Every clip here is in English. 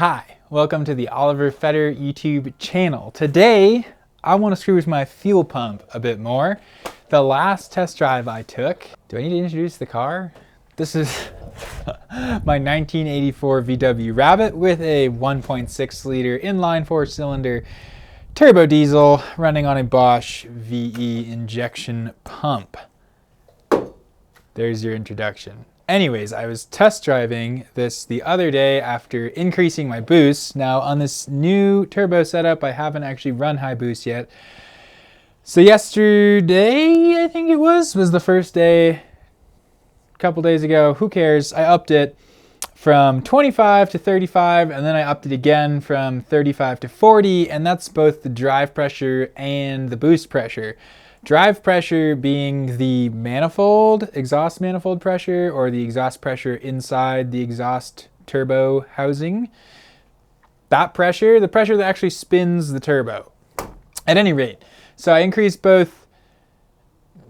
Hi, welcome to the Oliver Fetter YouTube channel. Today, I want to screw with my fuel pump a bit more. The last test drive I took, do I need to introduce the car? This is my 1984 VW Rabbit with a 1.6 liter inline 4-cylinder turbo diesel running on a Bosche VE injection pump. There's your introduction. Anyways, I was test driving this the other day after increasing my boost. Now on this new turbo setup, I haven't actually run high boost yet. So yesterday, I think it was the first day, a couple days ago, who cares? I upped it from 25 to 35, and then I upped it again from 35 to 40, and that's both the drive pressure and the boost pressure. Drive pressure being the manifold, exhaust manifold pressure, or the exhaust pressure inside the exhaust turbo housing. That pressure, the pressure that actually spins the turbo. At any rate, so I increased both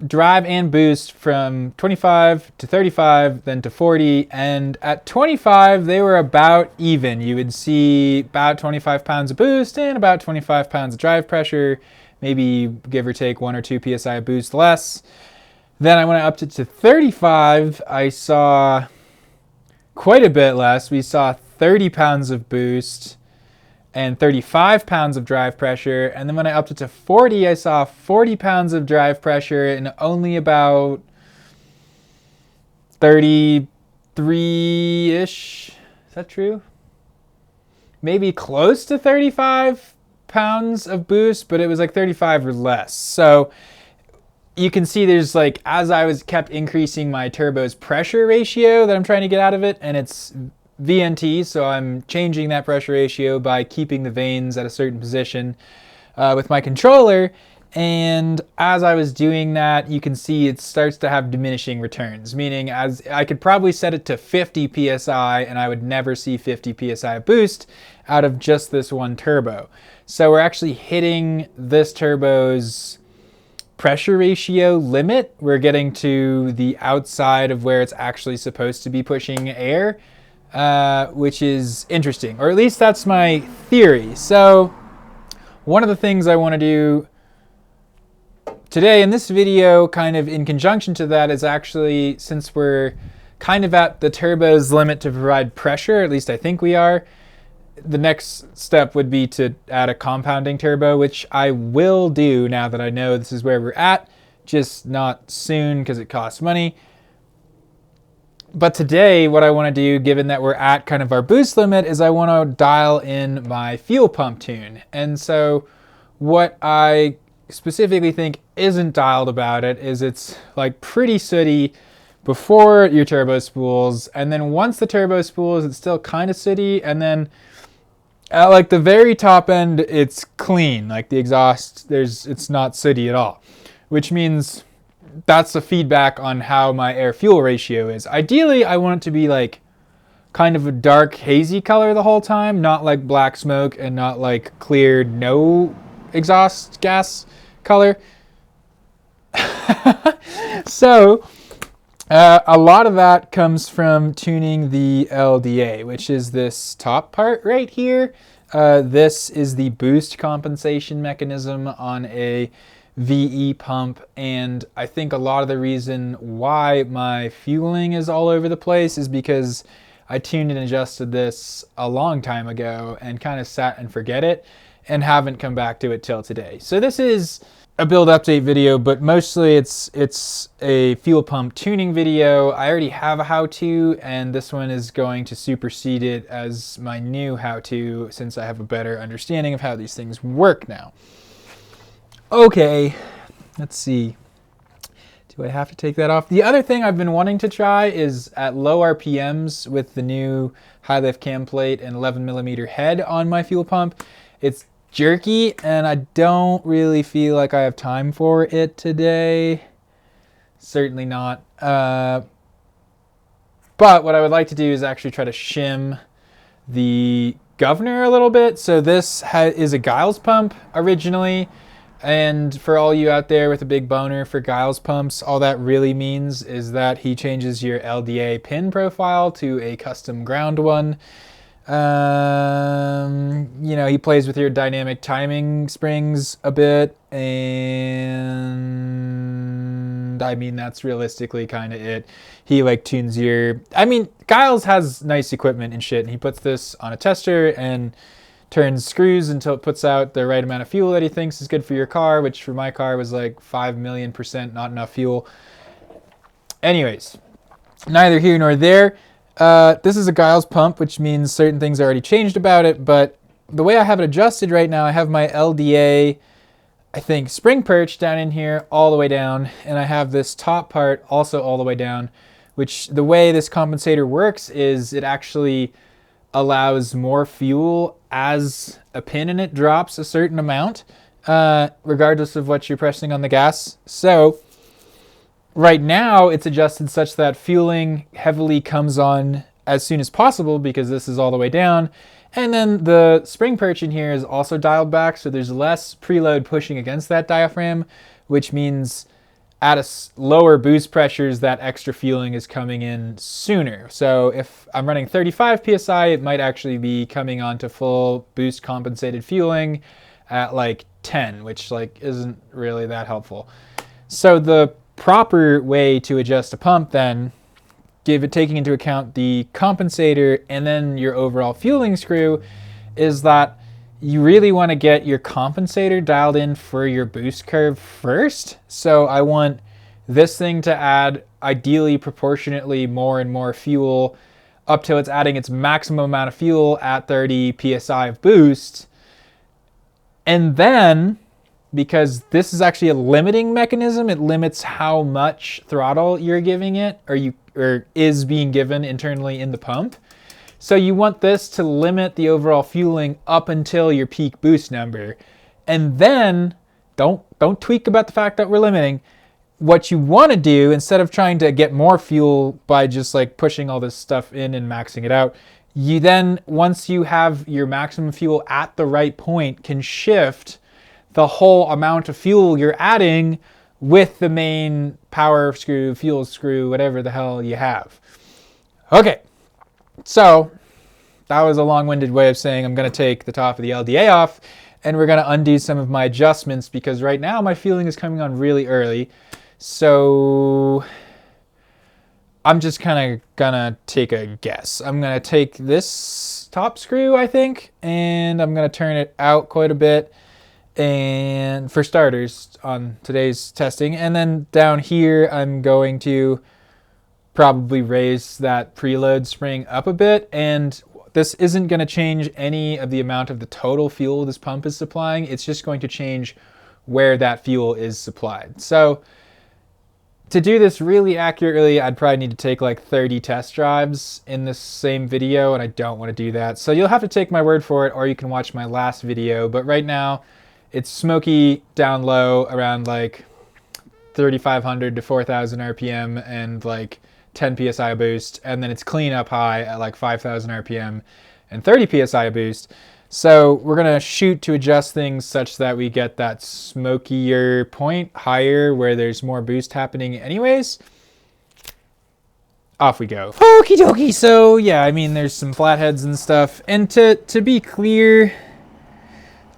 drive and boost from 25 to 35, then to 40, and at 25 they were about even. You would see about 25 pounds of boost and about 25 pounds of drive pressure, maybe give or take 1 or 2 psi of boost less. Then when I upped it to 35, I saw quite a bit less. We saw 30 pounds of boost and 35 pounds of drive pressure. And then when I upped it to 40, I saw 40 pounds of drive pressure and only about 33-ish. Is that true? Maybe close to 35 pounds of boost, but it was like 35 or less. So you can see there's like, as I kept increasing my turbo's pressure ratio that I'm trying to get out of it, and it's VNT, so I'm changing that pressure ratio by keeping the vanes at a certain position with my controller. And as I was doing that, you can see it starts to have diminishing returns, meaning as I could probably set it to 50 psi and I would never see 50 psi boost out of just this one turbo. So we're actually hitting this turbo's pressure ratio limit. We're getting to the outside of where it's actually supposed to be pushing air, which is interesting, or at least that's my theory. So one of the things I want to do today in this video, kind of in conjunction to that, is actually, since we're kind of at the turbo's limit to provide pressure, at least I think we are, the next step would be to add a compounding turbo, which I will do now that I know this is where we're at, just not soon because it costs money. But today, what I want to do, given that we're at kind of our boost limit, is I want to dial in my fuel pump tune. And so what I specifically think isn't dialed about it is it's like pretty sooty before your turbo spools, and then once the turbo spools, it's still kind of sooty, and then at like the very top end, it's clean. Like the exhaust, it's not sooty at all, which means that's the feedback on how my air-fuel ratio is. Ideally, I want it to be like kind of a dark, hazy color the whole time, not like black smoke and not like clear, no exhaust gas color. So a lot of that comes from tuning the LDA, which is this top part right here. This is the boost compensation mechanism on a VE pump, and I think a lot of the reason why my fueling is all over the place is because I tuned and adjusted this a long time ago and kind of sat and forget it and haven't come back to it till today. So this is a build update video, but mostly it's a fuel pump tuning video. I already have a how-to, and this one is going to supersede it as my new how-to since I have a better understanding of how these things work now. Okay, let's see. Do I have to take that off? The other thing I've been wanting to try is at low RPMs with the new high lift cam plate and 11mm head on my fuel pump. It's jerky, and I don't really feel like I have time for it today. Certainly not. But what I would like to do is actually try to shim the governor a little bit. So this is a Giles pump originally. And for all you out there with a big boner for Giles pumps, all that really means is that he changes your LDA pin profile to a custom ground one. You know, he plays with your dynamic timing springs a bit, and I mean, that's realistically kind of it. He like tunes your, I mean, Giles has nice equipment and shit, and he puts this on a tester and turns screws until it puts out the right amount of fuel that he thinks is good for your car, which for my car was like 5,000,000% not enough fuel. Anyways, neither here nor there. This is a Giles pump, which means certain things are already changed about it, but the way I have it adjusted right now, I have my LDA, I think, spring perch down in here all the way down, and I have this top part also all the way down, which the way this compensator works is it actually allows more fuel as a pin in it drops a certain amount, regardless of what you're pressing on the gas. So right now it's adjusted such that fueling heavily comes on as soon as possible because this is all the way down. And then the spring perch in here is also dialed back, so there's less preload pushing against that diaphragm, which means at lower boost pressures, that extra fueling is coming in sooner. So if I'm running 35 PSI, it might actually be coming on to full boost compensated fueling at like 10, which like isn't really that helpful. So the proper way to adjust a pump then, taking into account the compensator and then your overall fueling screw, is that you really want to get your compensator dialed in for your boost curve first. So I want this thing to add ideally proportionately more and more fuel up till it's adding its maximum amount of fuel at 30 PSI of boost. And then, because this is actually a limiting mechanism, it limits how much throttle you're giving it or is being given internally in the pump. So you want this to limit the overall fueling up until your peak boost number. And then don't tweak about the fact that we're limiting. What you want to do, instead of trying to get more fuel by just like pushing all this stuff in and maxing it out, you then, once you have your maximum fuel at the right point, can shift the whole amount of fuel you're adding with the main power screw, fuel screw, whatever the hell you have. Okay. So that was a long-winded way of saying I'm going to take the top of the LDA off and we're going to undo some of my adjustments because right now my fueling is coming on really early. So I'm just kind of going to take a guess. I'm going to take this top screw, I think, and I'm going to turn it out quite a bit. And for starters on today's testing, and then down here I'm going to probably raise that preload spring up a bit, and this isn't going to change any of the amount of the total fuel this pump is supplying. It's just going to change where that fuel is supplied. So to do this really accurately, I'd probably need to take like 30 test drives in this same video, and I don't want to do that. So you'll have to take my word for it, or you can watch my last video. But right now it's smoky down low around like 3,500 to 4,000 RPM and like 10 PSI boost, and then it's clean up high at like 5,000 RPM and 30 PSI boost. So we're gonna shoot to adjust things such that we get that smokier point higher where there's more boost happening anyways. Off we go. Okie dokie. So yeah, I mean, there's some flatheads and stuff. And to be clear,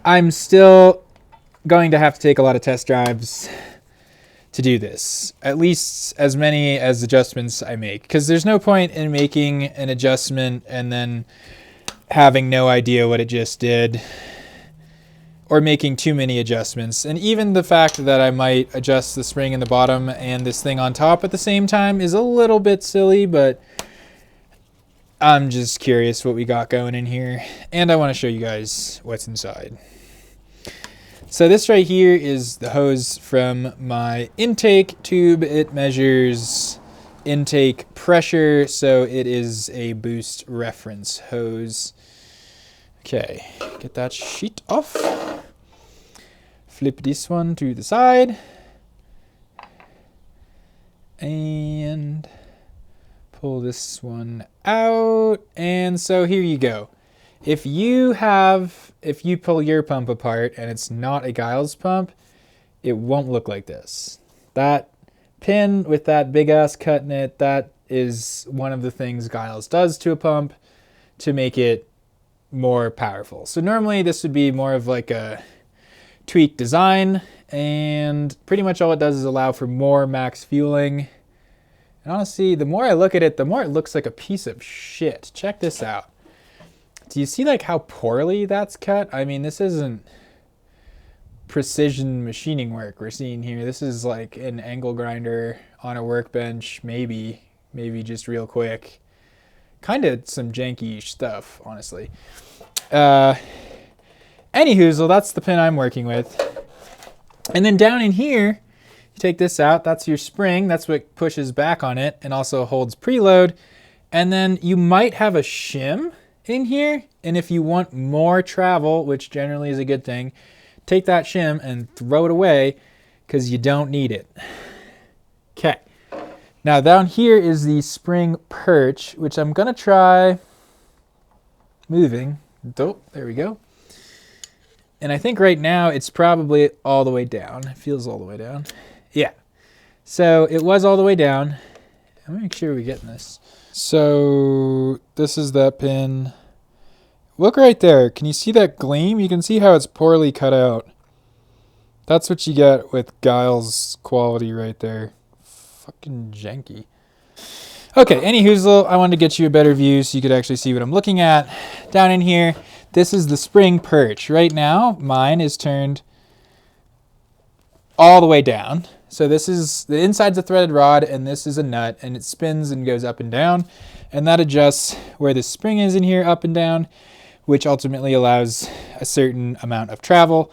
I'm still going to have to take a lot of test drives to do this, at least as many as adjustments I make, because there's no point in making an adjustment and then having no idea what it just did, or making too many adjustments. And even the fact that I might adjust the spring in the bottom and this thing on top at the same time is a little bit silly, but I'm just curious what we got going in here, and I want to show you guys what's inside. So this right here is the hose from my intake tube. It measures intake pressure, so it is a boost reference hose. Okay, get that sheet off. Flip this one to the side. And pull this one out. And so here you go. If you pull your pump apart and it's not a Giles pump, it won't look like this. That pin with that big ass cut in it, that is one of the things Giles does to a pump to make it more powerful. So normally this would be more of like a tweak design, and pretty much all it does is allow for more max fueling. And honestly, the more I look at it, the more it looks like a piece of shit. Check this out. Do you see like how poorly that's cut? I mean, this isn't precision machining work we're seeing here. This is like an angle grinder on a workbench, maybe just real quick. Kind of some janky stuff, honestly. Anywho, that's the pin I'm working with. And then down in here, you take this out, that's your spring, that's what pushes back on it and also holds preload. And then you might have a shim in here, and if you want more travel, which generally is a good thing, take that shim and throw it away because you don't need it. Okay. Now down here is the spring perch, which I'm gonna try moving. Oh, there we go. And I think right now it's probably all the way down. It feels all the way down. Yeah. So it was all the way down. I'm gonna make sure we're getting this. So this is that pin. Look right there. Can you see that gleam? You can see how it's poorly cut out. That's what you get with Guile's quality right there. Fucking janky. Okay, anywho, I wanted to get you a better view so you could actually see what I'm looking at. Down in here, this is the spring perch. Right now, mine is turned all the way down. So this is, the inside's a threaded rod, and this is a nut, and it spins and goes up and down. And that adjusts where the spring is in here, up and down, which ultimately allows a certain amount of travel.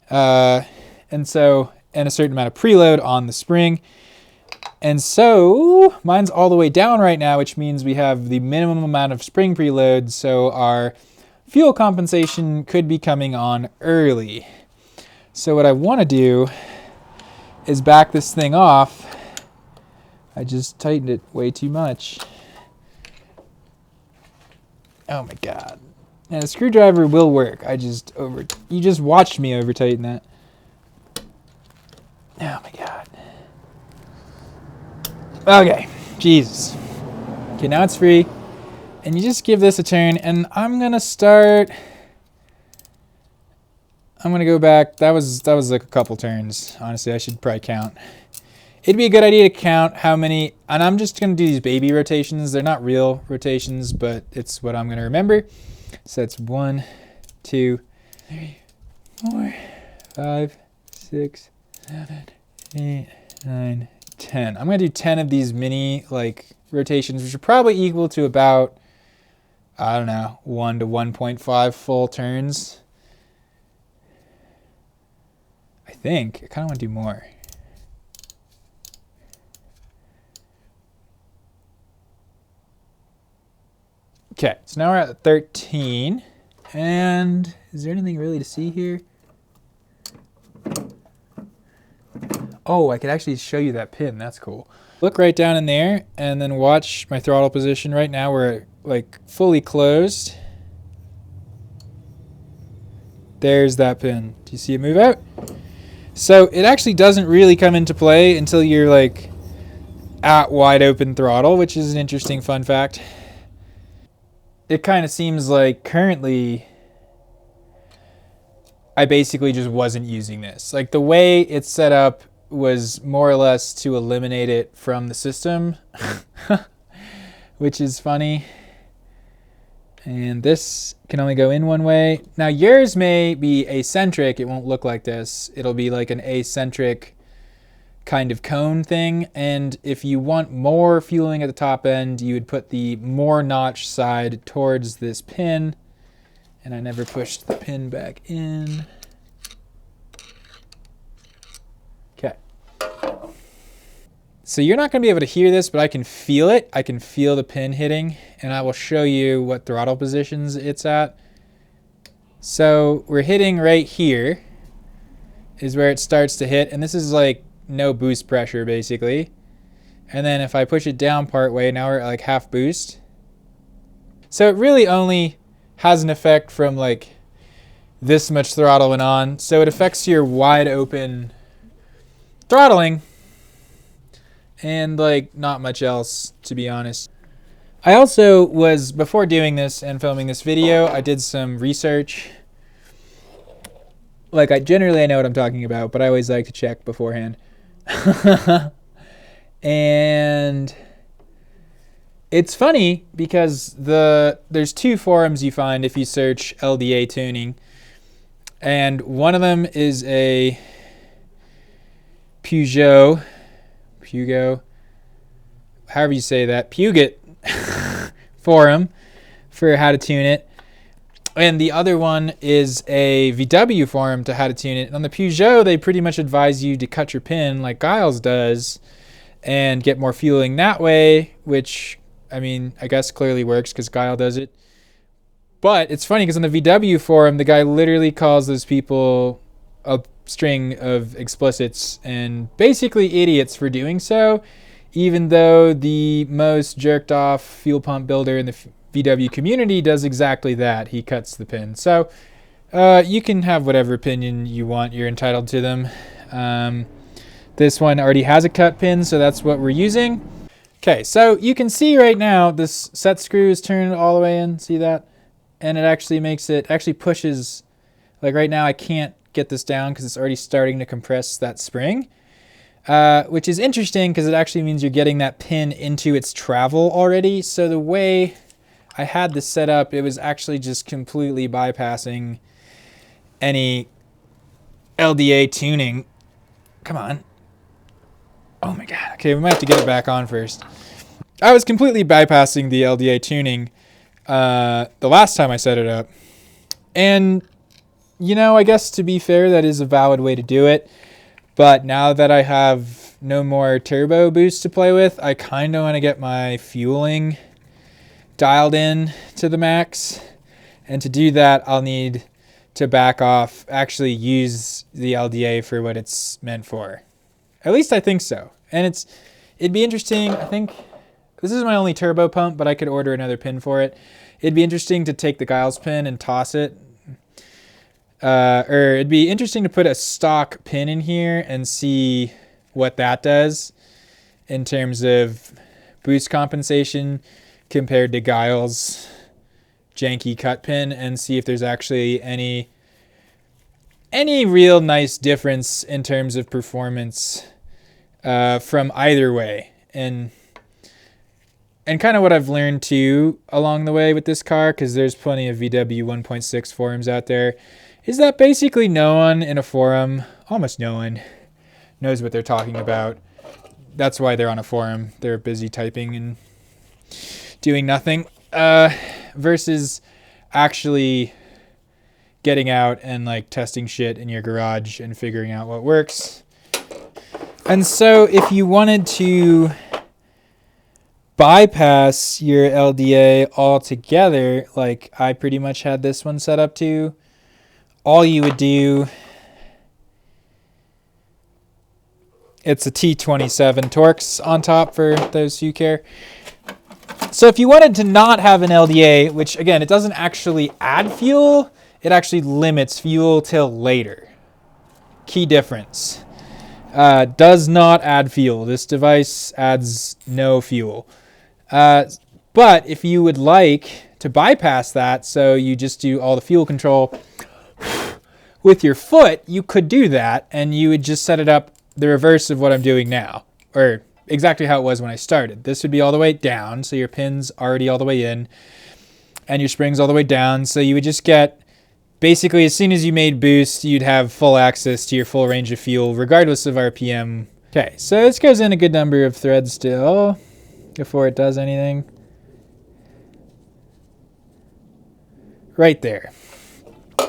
And a certain amount of preload on the spring. And so mine's all the way down right now, which means we have the minimum amount of spring preload. So our fuel compensation could be coming on early. So what I want to do is back this thing off. I just tightened it way too much. Oh my God. And a screwdriver will work. You just watched me over tighten that. Oh my God. Okay, Jesus. Okay, now it's free. And you just give this a turn, and I'm gonna go back. That was like a couple turns. Honestly, I should probably count. It'd be a good idea to count how many, and I'm just gonna do these baby rotations. They're not real rotations, but it's what I'm gonna remember. So that's 1, 2, 3, 4, 5, 6, 7, 8, 9, 10. I'm going to do 10 of these mini rotations, which are probably equal to about, I don't know, 1 to 1.5 full turns. I think. I kind of want to do more. Okay, so now we're at 13. And is there anything really to see here? Oh, I could actually show you that pin. That's cool. Look right down in there and then watch my throttle position. Right now we're fully closed. There's that pin. Do you see it move out? So it actually doesn't really come into play until you're at wide open throttle, which is an interesting fun fact. It kind of seems like currently I basically just wasn't using this. The way it's set up was more or less to eliminate it from the system, which is funny. And this can only go in one way. Now yours may be eccentric. It won't look like this. It'll be like an eccentric kind of cone thing. And if you want more fueling at the top end, you would put the more notch side towards this pin. And I never pushed the pin back in. Okay. So you're not going to be able to hear this, but I can feel it. I can feel the pin hitting, and I will show you what throttle positions it's at. So we're hitting right here is where it starts to hit, and this is no boost pressure basically. And then if I push it down part way, now we're at half boost. So it really only has an effect from this much throttle went on. So it affects your wide open throttling and not much else, to be honest. I also was, before doing this and filming this video, I did some research. Like, I know what I'm talking about, but I always like to check beforehand. And it's funny because there's two forums you find if you search LDA tuning. And one of them is a Puget, however you say that, Puget forum for how to tune it. And the other one is a VW forum to how to tune it. And on the Puget, they pretty much advise you to cut your pin like Giles does and get more fueling that way, which, I mean, I guess clearly works because Guile does it. But it's funny because on the VW forum, the guy literally calls those people a string of explicits and basically idiots for doing so, even though the most jerked off fuel pump builder in the VW community does exactly that. He cuts the pin. So you can have whatever opinion you want. You're entitled to them. This one already has a cut pin, so that's what we're using. Okay, so you can see right now this set screw is turned all the way in. See that? And it actually pushes, like right now I can't get this down because it's already starting to compress that spring, which is interesting because it actually means you're getting that pin into its travel already. So the way I had this set up, it was actually just completely bypassing any LDA tuning. Come on. Oh my God. Okay, we might have to get it back on first. I was completely bypassing the LDA tuning the last time I set it up. And, you know, I guess to be fair, that is a valid way to do it. But now that I have no more turbo boost to play with, I kind of want to get my fueling dialed in to the max. And to do that, I'll need to back off, actually use the LDA for what it's meant for. At least I think so. And it'd be interesting. I think this is my only turbo pump, but I could order another pin for it. It'd be interesting to take the Giles pin and toss it. Or it'd be interesting to put a stock pin in here and see what that does in terms of boost compensation compared to Giles' janky cut pin, and see if there's actually any real nice difference in terms of performance from either way. And kind of what I've learned too along the way with this car, because there's plenty of VW 1.6 forums out there, is that basically no one in a forum, almost no one, knows what they're talking about. That's why they're on a forum. They're busy typing and doing nothing, versus actually getting out and like testing shit in your garage and figuring out what works. And so if you wanted to bypass your LDA altogether, like I pretty much had this one set up to, all you would do, it's a T27 Torx on top for those who care. So if you wanted to not have an LDA, which again, it doesn't actually add fuel, it actually limits fuel till later. Key difference. Does not add fuel. This device adds no fuel. But if you would like to bypass that, so you just do all the fuel control with your foot, you could do that, and you would just set it up the reverse of what I'm doing now, or exactly how it was when I started. This would be all the way down, so your pin's already all the way in, and your spring's all the way down, so you would just get, basically as soon as you made boost, you'd have full access to your full range of fuel, regardless of RPM. Okay, so this goes in a good number of threads still, before it does anything. Right there.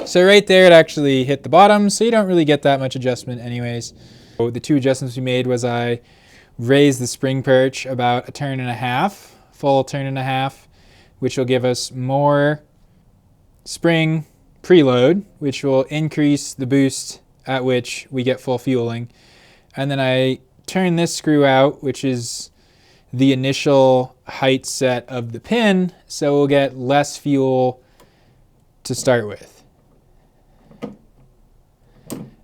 So right there, it actually hit the bottom, so you don't really get that much adjustment anyways. So the two adjustments we made was I raised the spring perch about a turn and a half, full turn and a half, which will give us more spring preload, which will increase the boost at which we get full fueling. And then I turn this screw out, which is the initial height set of the pin, so we'll get less fuel to start with.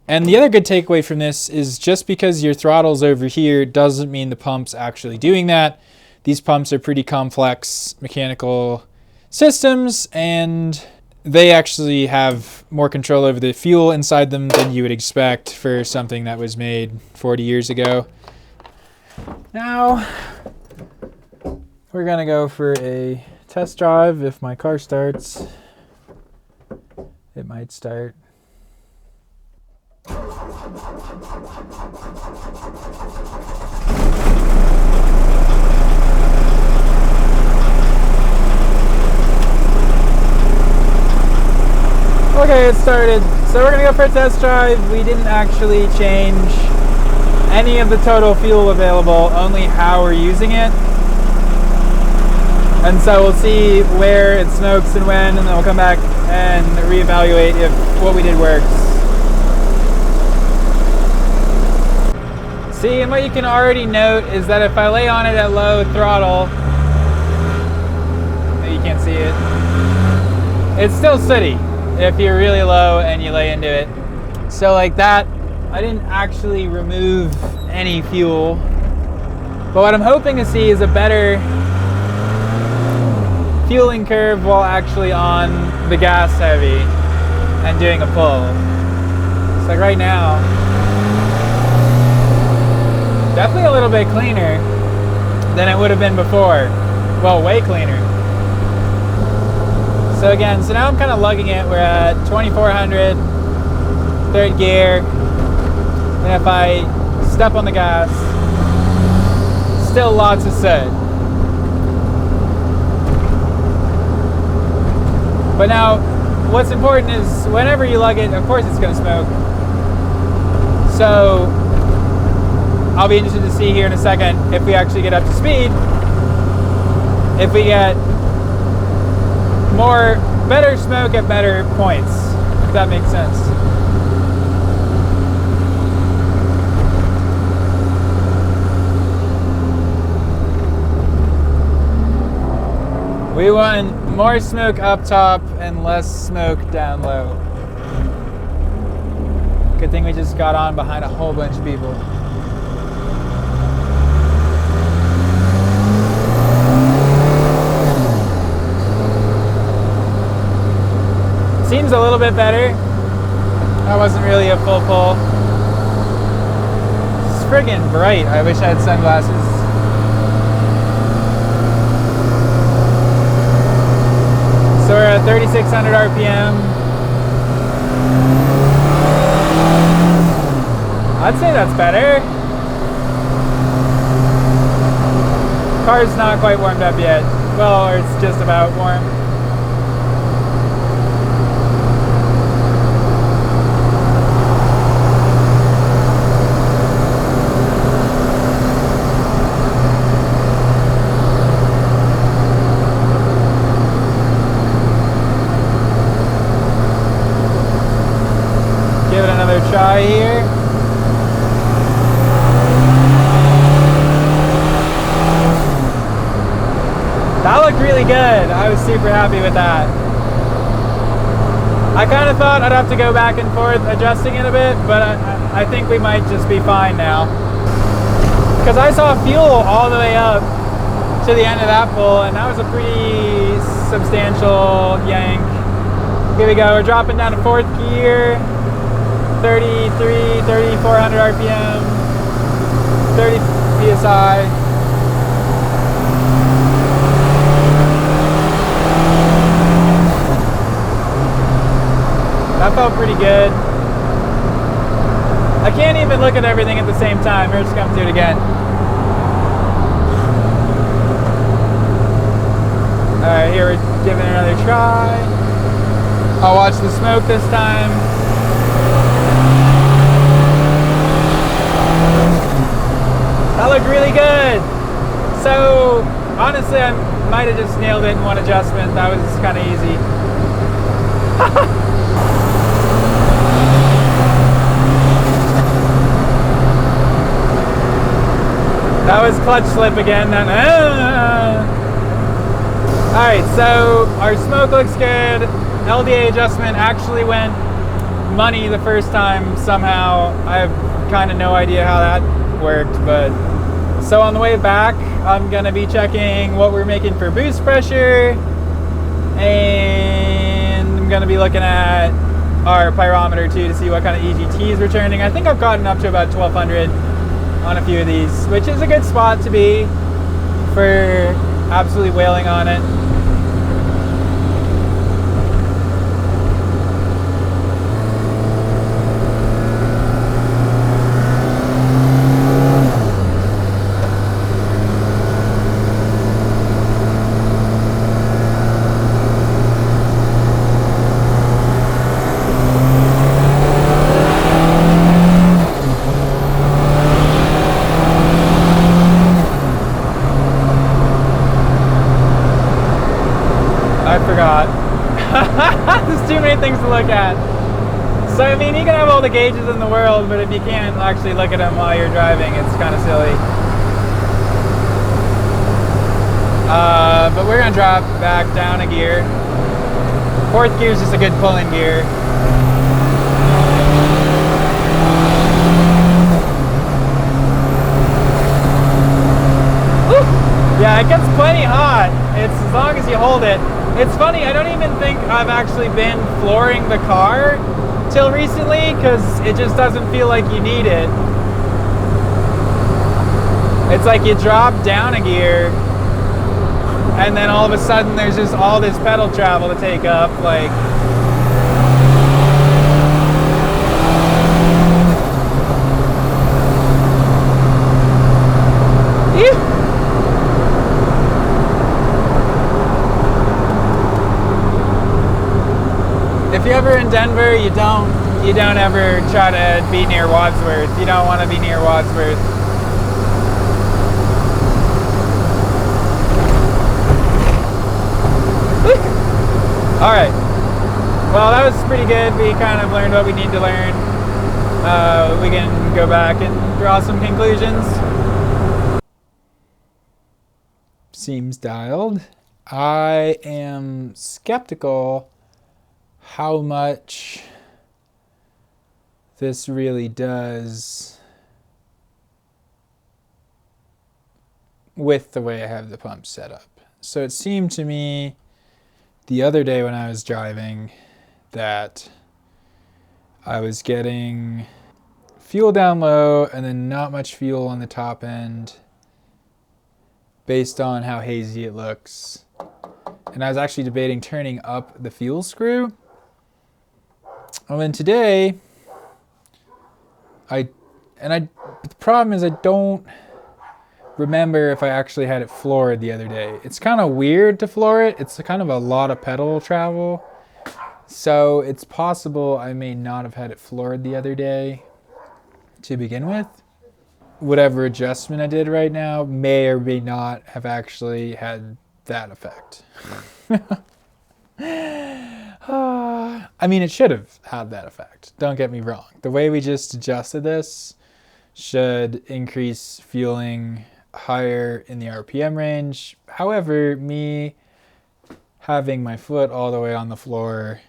And the other good takeaway from this is just because your throttle's over here doesn't mean the pump's actually doing that. these pumps are pretty complex mechanical systems, and they actually have more control over the fuel inside them than you would expect for something that was made 40 years ago. Now, we're gonna go for a test drive. If my car starts, it might start. Okay, it started. So we're gonna go for a test drive. We didn't actually change any of the total fuel available, only how we're using it. And so we'll see where it smokes and when, and then we'll come back and reevaluate if what we did works. See, and what you can already note is that if I lay on it at low throttle, maybe you can't see it, it's still sooty if you're really low and you lay into it. So like that, I didn't actually remove any fuel. But what I'm hoping to see is a better fueling curve while actually on the gas heavy and doing a pull. It's like right now, definitely a little bit cleaner than it would have been before. Well, way cleaner. So again, so now I'm kind of lugging it. We're at 2400, third gear. And if I step on the gas, still lots of soot. But now, what's important is whenever you lug it, of course it's going to smoke. So I'll be interested to see here in a second if we actually get up to speed, if we get better smoke at better points, if that makes sense. We want more smoke up top and less smoke down low. Good thing we just got on behind a whole bunch of people. Seems a little bit better. That wasn't really a full pull. It's friggin' bright. I wish I had sunglasses. So we're at 3,600 RPM. I'd say that's better. Car's not quite warmed up yet. Well, or it's just about warm. Give it another try here. That looked really good. I was super happy with that. I kind of thought I'd have to go back and forth adjusting it a bit, but I think we might just be fine now. Because I saw fuel all the way up to the end of that pull, and that was a pretty substantial yank. Here we go. We're dropping down to fourth gear. 3,400 RPM, 30 PSI. That felt pretty good. I can't even look at everything at the same time. We're just gonna do it again. All right, here we're giving it another try. I'll watch the smoke this time. That looked really good. So honestly, I might have just nailed it in one adjustment. That was kind of easy. That was clutch slip again. All right, so our smoke looks good. LDA adjustment actually went money the first time somehow. I have kind of no idea how that worked, but so on the way back, I'm gonna be checking what we're making for boost pressure, and I'm gonna be looking at our pyrometer too to see what kind of EGTs we're turning. I think I've gotten up to about 1200 on a few of these, which is a good spot to be for absolutely wailing on it. I forgot. There's too many things to look at. So, I mean, you can have all the gauges in the world, but if you can't actually look at them while you're driving, it's kind of silly. But we're going to drop back down a gear. Fourth gear is just a good pulling gear. Woo! Yeah, it gets plenty hot. It's as long as you hold it. It's funny, I don't even think I've actually been flooring the car till recently because it just doesn't feel like you need it. It's like you drop down a gear and then all of a sudden there's just all this pedal travel to take up, like. If you're ever in Denver, you don't ever try to be near Wadsworth. You don't want to be near Wadsworth. All right. Well, that was pretty good. We kind of learned what we need to learn. We can go back and draw some conclusions. Seems dialed. I am skeptical how much this really does with the way I have the pump set up. So it seemed to me the other day when I was driving that I was getting fuel down low and then not much fuel on the top end based on how hazy it looks. And I was actually debating turning up the fuel screw. And then today, the problem is I don't remember if I actually had it floored the other day. It's kind of weird to floor it. It's kind of a lot of pedal travel. So it's possible I may not have had it floored the other day to begin with. Whatever adjustment I did right now may or may not have actually had that effect. I mean, it should have had that effect. Don't get me wrong. The way we just adjusted this should increase fueling higher in the RPM range. However, me having my foot all the way on the floor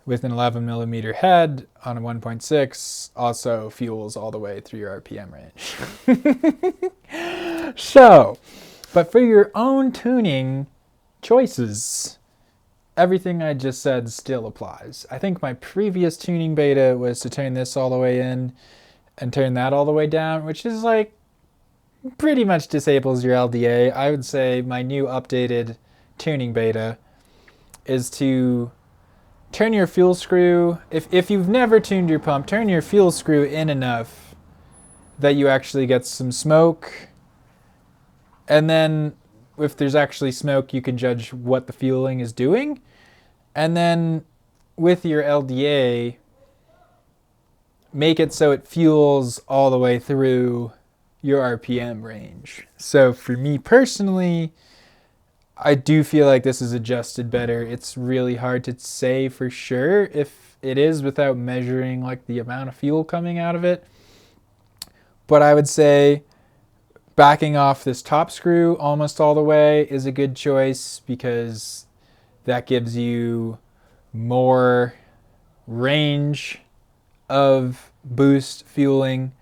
with an 11 millimeter head on a 1.6 also fuels all the way through your RPM range. So, but for your own tuning choices, everything I just said still applies. I think my previous tuning beta was to turn this all the way in and turn that all the way down, which is like pretty much disables your LDA. I would say my new updated tuning beta is to turn your fuel screw, if you've never tuned your pump, turn your fuel screw in enough that you actually get some smoke. And then if there's actually smoke, you can judge what the fueling is doing. And then with your LDA, make it so it fuels all the way through your RPM range. So for me personally, I do feel like this is adjusted better. It's really hard to say for sure if it is without measuring like the amount of fuel coming out of it. But I would say backing off this top screw almost all the way is a good choice because that gives you more range of boost fueling.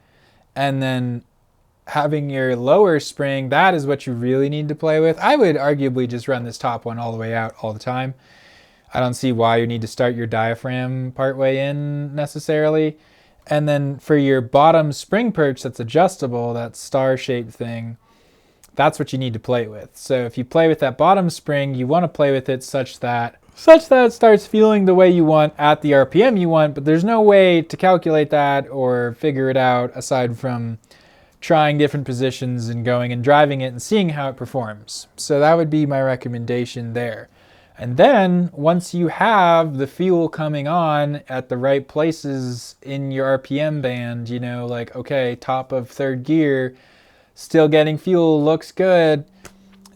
And then having your lower spring, that is what you really need to play with. I would arguably just run this top one all the way out all the time. I don't see why you need to start your diaphragm partway in necessarily. And then for your bottom spring perch that's adjustable, that star-shaped thing, that's what you need to play with. So if you play with that bottom spring, you want to play with it such that it starts feeling the way you want at the RPM you want, but there's no way to calculate that or figure it out aside from trying different positions and going and driving it and seeing how it performs. So that would be my recommendation there. And then once you have the fuel coming on at the right places in your RPM band, you know, like, okay, top of third gear, still getting fuel, looks good.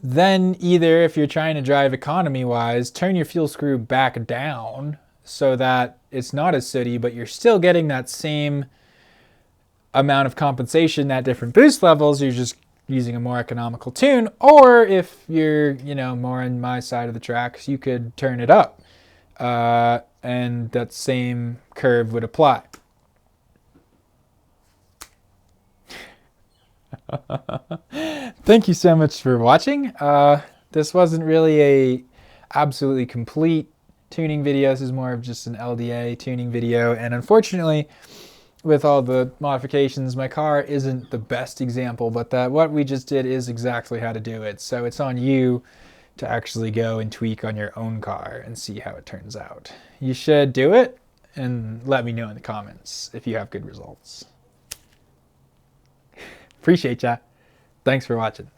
Then either if you're trying to drive economy wise, turn your fuel screw back down so that it's not as sooty, but you're still getting that same amount of compensation at different boost levels. You're just using a more economical tune. Or if you're, you know, more on my side of the tracks, you could turn it up. And that same curve would apply. Thank you so much for watching. This wasn't really a absolutely complete tuning video. This is more of just an LDA tuning video. And unfortunately, with all the modifications, my car isn't the best example, but that what we just did is exactly how to do it. So it's on you to actually go and tweak on your own car and see how it turns out. You should do it and let me know in the comments if you have good results. Appreciate ya. Thanks for watching.